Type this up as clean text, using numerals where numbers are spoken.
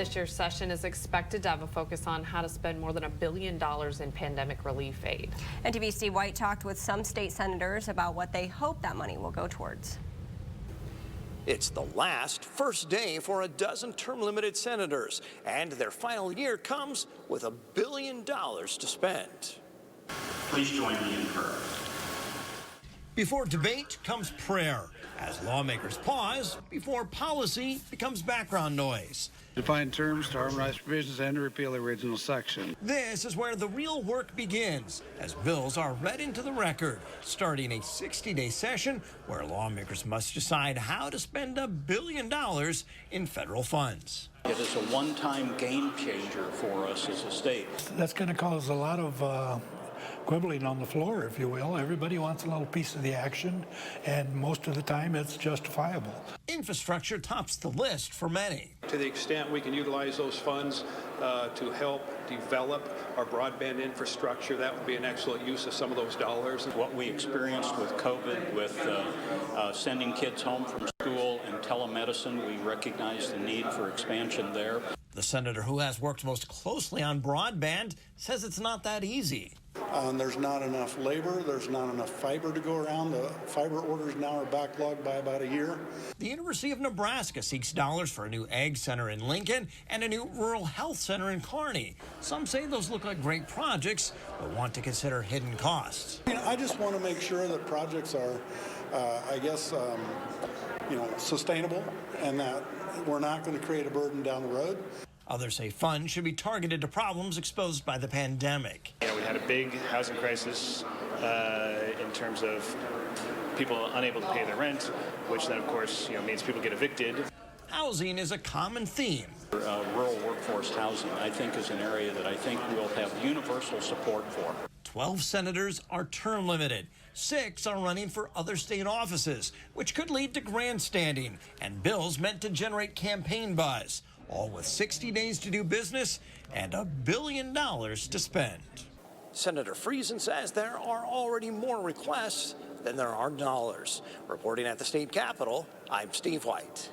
This year's session is expected to have a focus on how to spend more than $1 billion in pandemic relief aid. NTV's Steve White talked with some state senators about what they hope that money will go towards. It's the first day for a dozen term-limited senators, and their final year comes with $1 billion to spend. Please join me in prayer. Before debate comes prayer, as lawmakers pause before policy becomes background noise. Define terms to harmonize provisions and to repeal the original section. This is where the real work begins, as bills are read into the record, starting a 60-day session where lawmakers must decide how to spend $1 billion in federal funds. It is a one-time game changer for us as a state. That's going to cause a lot of quibbling on the floor, if you will. Everybody wants a little piece of the action, and most of the time it's justifiable. Infrastructure tops the list for many. To the extent we can utilize those funds to help develop our broadband infrastructure, that would be an excellent use of some of those dollars. What we experienced with COVID, with sending kids home from school and telemedicine, we recognize the need for expansion there. The senator who has worked most closely on broadband says it's not that easy. There's not enough labor. There's not enough fiber to go around. The fiber orders now are backlogged by about a year. The University of Nebraska seeks dollars for a new ag center in Lincoln and a new rural health center in Kearney. Some say those look like great projects, but want to consider hidden costs. I just want to make sure that projects are, sustainable, and that we're not going to create a burden down the road. Others say funds should be targeted to problems exposed by the pandemic. We had a big housing crisis in terms of people unable to pay their rent, which then, of course, means people get evicted. Housing is a common theme. Rural workforce housing, I think, is an area that I think we'll have universal support for. 12 senators are term limited. 6 are running for other state offices, which could lead to grandstanding and bills meant to generate campaign buzz, all with 60 days to do business and $1 billion to spend. Senator Friesen says there are already more requests than there are dollars. Reporting at the state capitol, I'm Steve White.